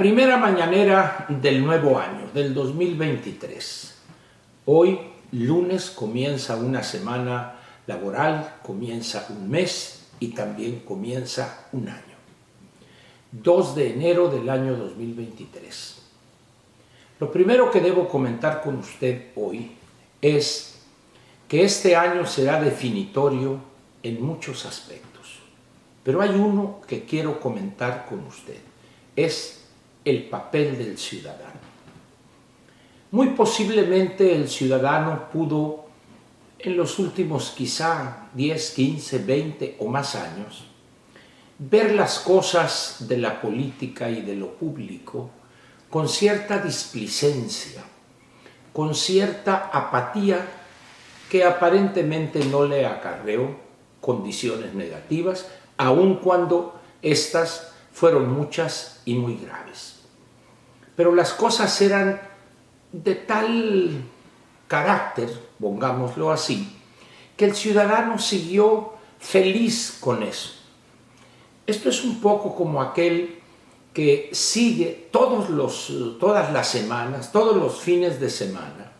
primera mañanera del nuevo año, del 2023. Hoy, lunes, comienza una semana laboral, comienza un mes y también comienza un año. 2 de enero del año 2023. Lo primero que debo comentar con usted hoy es que este año será definitorio en muchos aspectos. Pero hay uno que quiero comentar con usted. Es el papel del ciudadano. Muy posiblemente el ciudadano pudo, en los últimos quizá 10, 15, 20 o más años, ver las cosas de la política y de lo público con cierta displicencia, con cierta apatía que aparentemente no le acarreó condiciones negativas, aun cuando estas fueron muchas y muy graves. Pero las cosas eran de tal carácter, pongámoslo así, que el ciudadano siguió feliz con eso. Esto es un poco como aquel que sigue todas las semanas, todos los fines de semana,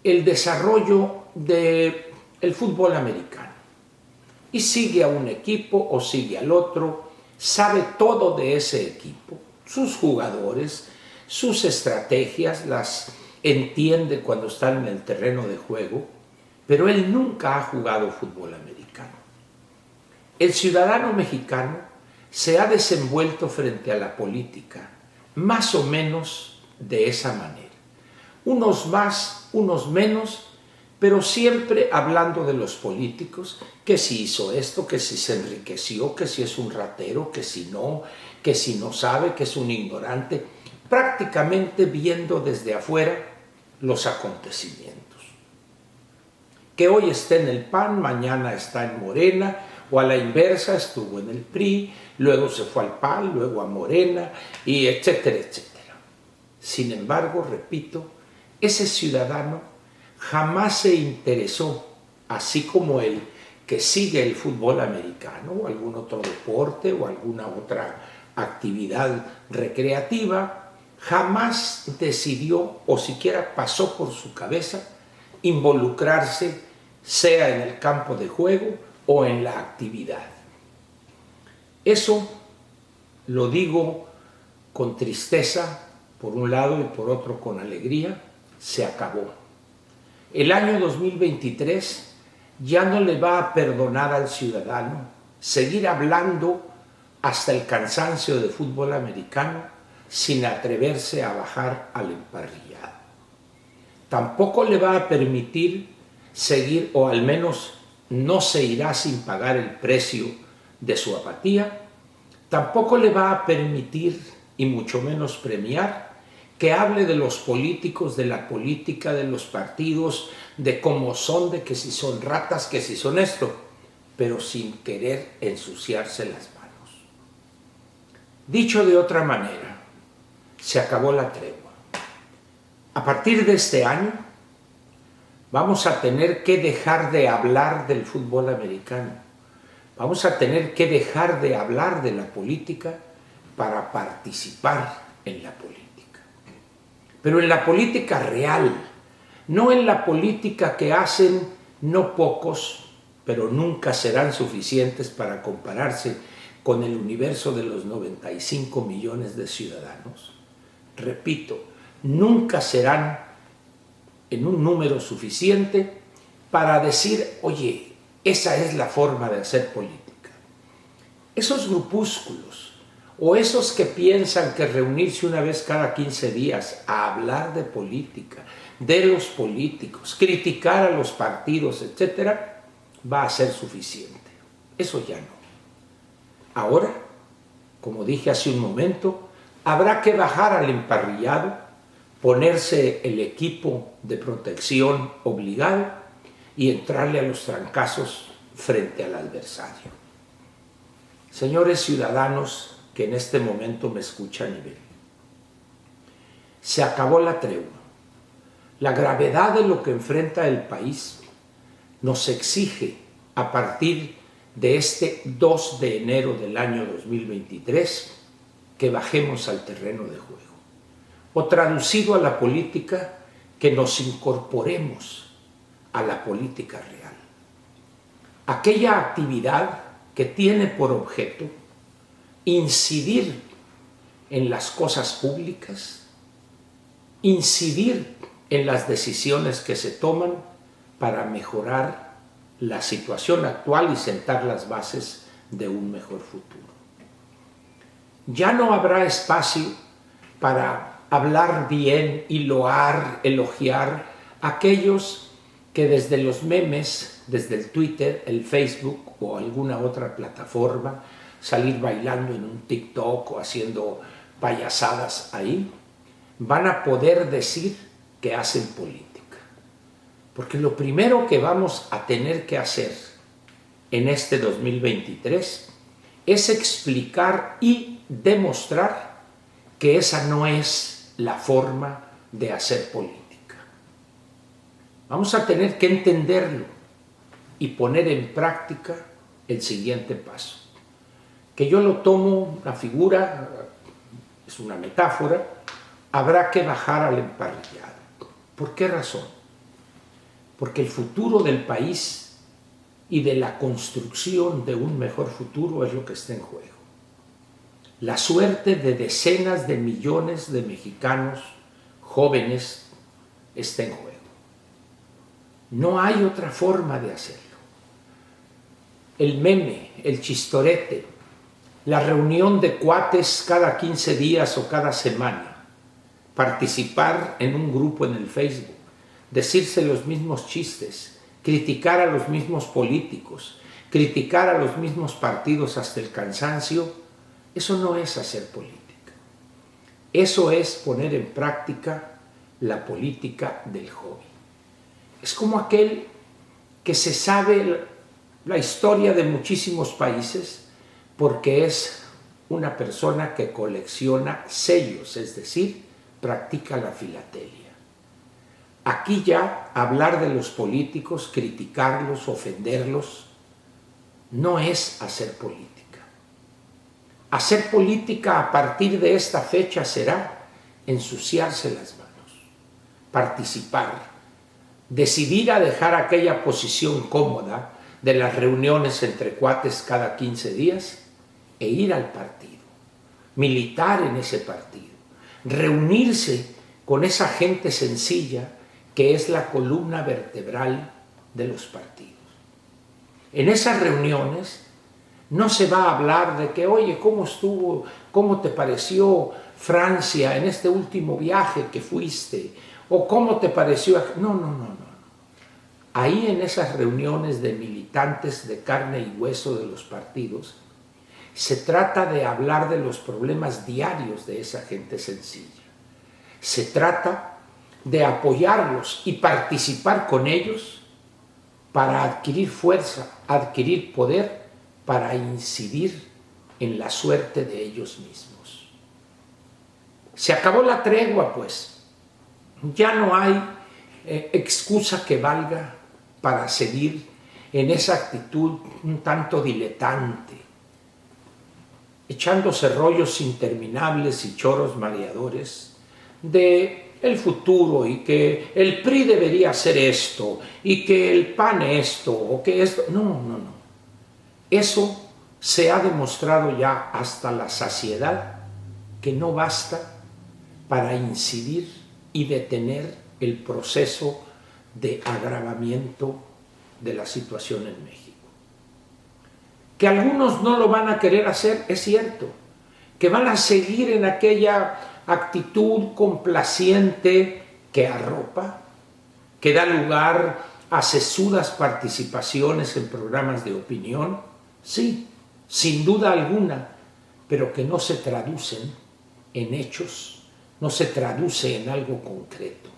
el desarrollo del fútbol americano. Y sigue a un equipo o sigue al otro, sabe todo de ese equipo, sus jugadores, sus estrategias, las entiende cuando están en el terreno de juego, pero él nunca ha jugado fútbol americano. El ciudadano mexicano se ha desenvuelto frente a la política más o menos de esa manera. Unos más, unos menos, pero siempre hablando de los políticos, que si hizo esto, que si se enriqueció, que si es un ratero, que si no sabe, que es un ignorante, prácticamente viendo desde afuera los acontecimientos. Que hoy está en el PAN, mañana está en Morena, o a la inversa, estuvo en el PRI, luego se fue al PAN, luego a Morena, y etcétera, etcétera. Sin embargo, repito, ese ciudadano jamás se interesó, así como él, que sigue el fútbol americano o algún otro deporte o alguna otra actividad recreativa, jamás decidió o siquiera pasó por su cabeza involucrarse, sea en el campo de juego o en la actividad. Eso lo digo con tristeza, por un lado, y por otro con alegría, se acabó. El año 2023 ya no le va a perdonar al ciudadano seguir hablando hasta el cansancio de fútbol americano sin atreverse a bajar al emparrillado. Tampoco le va a permitir seguir, o al menos no se irá sin pagar el precio de su apatía. Tampoco le va a permitir, y mucho menos premiar, que hable de los políticos, de la política, de los partidos, de cómo son, de que si son ratas, que si son esto, pero sin querer ensuciarse las manos. Dicho de otra manera, se acabó la tregua. A partir de este año, vamos a tener que dejar de hablar del fútbol americano. Vamos a tener que dejar de hablar de la política para participar en la política. Pero en la política real, no en la política que hacen no pocos, pero nunca serán suficientes para compararse con el universo de los 95 millones de ciudadanos. Repito, nunca serán en un número suficiente para decir, oye, esa es la forma de hacer política. Esos grupúsculos, o esos que piensan que reunirse una vez cada 15 días a hablar de política, de los políticos, criticar a los partidos, etcétera, va a ser suficiente. Eso ya no. Ahora, como dije hace un momento, habrá que bajar al emparrillado, ponerse el equipo de protección obligado y entrarle a los trancazos frente al adversario. Señores ciudadanos que en este momento me escuchan y ven, se acabó la tregua. La gravedad de lo que enfrenta el país nos exige, a partir de este 2 de enero del año 2023, que bajemos al terreno de juego. O traducido a la política, que nos incorporemos a la política real. Aquella actividad que tiene por objeto incidir en las cosas públicas, incidir en las decisiones que se toman para mejorar la situación actual y sentar las bases de un mejor futuro. Ya no habrá espacio para hablar bien y loar, elogiar a aquellos que desde los memes, desde el Twitter, el Facebook o alguna otra plataforma, salir bailando en un TikTok o haciendo payasadas ahí, van a poder decir que hacen política. Porque lo primero que vamos a tener que hacer en este 2023 es explicar y demostrar que esa no es la forma de hacer política. Vamos a tener que entenderlo y poner en práctica el siguiente paso. Que yo lo tomo, la figura, es una metáfora, habrá que bajar al emparrillado. ¿Por qué razón? Porque el futuro del país y de la construcción de un mejor futuro es lo que está en juego. La suerte de decenas de millones de mexicanos jóvenes está en juego. No hay otra forma de hacerlo. El meme, el chistorete, la reunión de cuates cada 15 días o cada semana, participar en un grupo en el Facebook, decirse los mismos chistes, criticar a los mismos políticos, criticar a los mismos partidos hasta el cansancio, eso no es hacer política. Eso es poner en práctica la política del hobby. Es como aquel que se sabe la historia de muchísimos países porque es una persona que colecciona sellos, es decir, practica la filatelia. Aquí ya hablar de los políticos, criticarlos, ofenderlos, no es hacer política. Hacer política a partir de esta fecha será ensuciarse las manos, participar, decidir a dejar aquella posición cómoda de las reuniones entre cuates cada 15 días e ir al partido, militar en ese partido, reunirse con esa gente sencilla que es la columna vertebral de los partidos. En esas reuniones no se va a hablar de que, oye, ¿cómo estuvo, cómo te pareció Francia en este último viaje que fuiste? ¿O cómo te pareció? No. Ahí en esas reuniones de militantes de carne y hueso de los partidos, se trata de hablar de los problemas diarios de esa gente sencilla. Se trata de apoyarlos y participar con ellos para adquirir fuerza, adquirir poder, para incidir en la suerte de ellos mismos. Se acabó la tregua, pues. Ya no hay excusa que valga para seguir en esa actitud un tanto diletante, echándose rollos interminables y choros mareadores de el futuro y que el PRI debería hacer esto y que el PAN esto o que esto. No. Eso se ha demostrado ya hasta la saciedad que no basta para incidir y detener el proceso de agravamiento de la situación en México. Que algunos no lo van a querer hacer, es cierto. Que van a seguir en aquella actitud complaciente que arropa, que da lugar a sesudas participaciones en programas de opinión, sí, sin duda alguna, pero que no se traducen en hechos, no se traduce en algo concreto.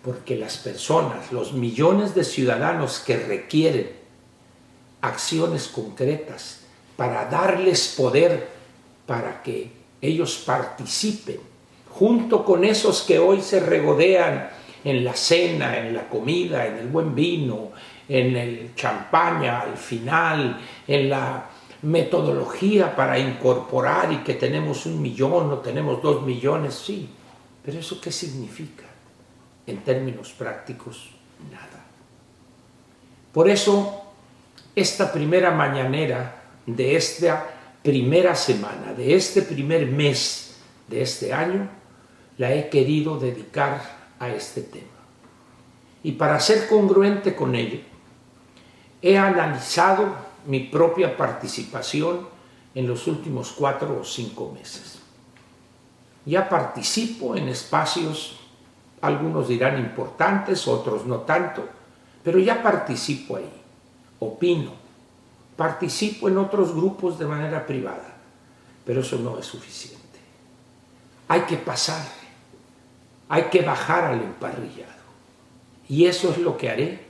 Porque las personas, los millones de ciudadanos que requieren acciones concretas para darles poder, para que ellos participen, junto con esos que hoy se regodean en la cena, en la comida, en el buen vino, en el champaña al final, en la metodología para incorporar y que tenemos 1 millón o tenemos 2 millones, sí, pero ¿eso qué significa? En términos prácticos, nada. Por eso, esta primera mañanera de esta primera semana, de este primer mes de este año, la he querido dedicar a este tema. Y para ser congruente con ello, he analizado mi propia participación en los últimos 4 o 5 meses. Ya participo en espacios, algunos dirán importantes, otros no tanto, pero ya participo ahí, opino, participo en otros grupos de manera privada, pero eso no es suficiente. Hay que pasar, hay que bajar al emparrillado. Y eso es lo que haré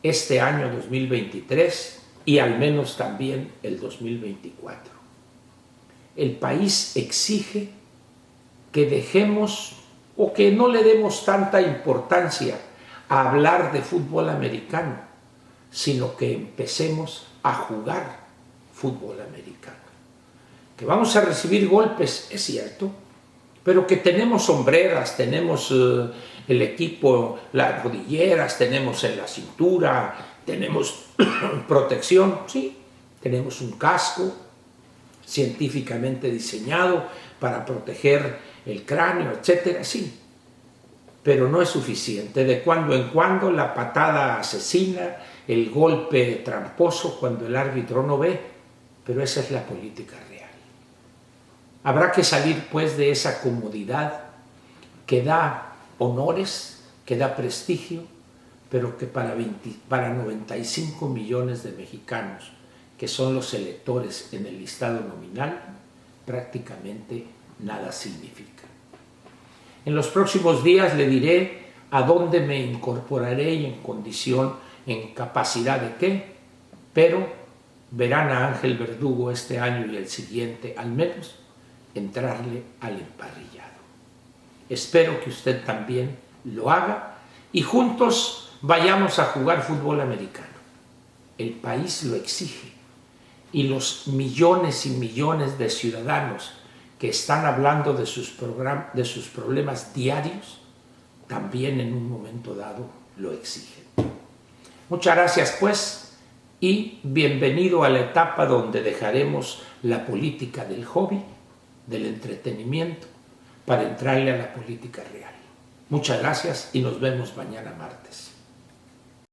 este año 2023 y al menos también el 2024. El país exige que dejemos o que no le demos tanta importancia a hablar de fútbol americano, sino que empecemos a jugar fútbol americano. Que vamos a recibir golpes, es cierto, pero que tenemos sombreras, tenemos el equipo, las rodilleras, tenemos en la cintura, tenemos protección, sí, tenemos un casco científicamente diseñado para proteger el cráneo, etcétera, sí, pero no es suficiente. De cuando en cuando la patada asesina, el golpe tramposo cuando el árbitro no ve, pero esa es la política real. Habrá que salir pues de esa comodidad que da honores, que da prestigio, pero que para 95 millones de mexicanos, que son los electores en el listado nominal, prácticamente nada significa. En los próximos días le diré a dónde me incorporaré y en condición, en capacidad de qué, pero verán a Ángel Verdugo este año y el siguiente, al menos, entrarle al emparrillado. Espero que usted también lo haga y juntos vayamos a jugar fútbol americano. El país lo exige y los millones y millones de ciudadanos que están hablando de sus problemas diarios también en un momento dado lo exigen. Muchas gracias pues y bienvenido a la etapa donde dejaremos la política del hobby, del entretenimiento, para entrarle a la política real. Muchas gracias y nos vemos mañana martes.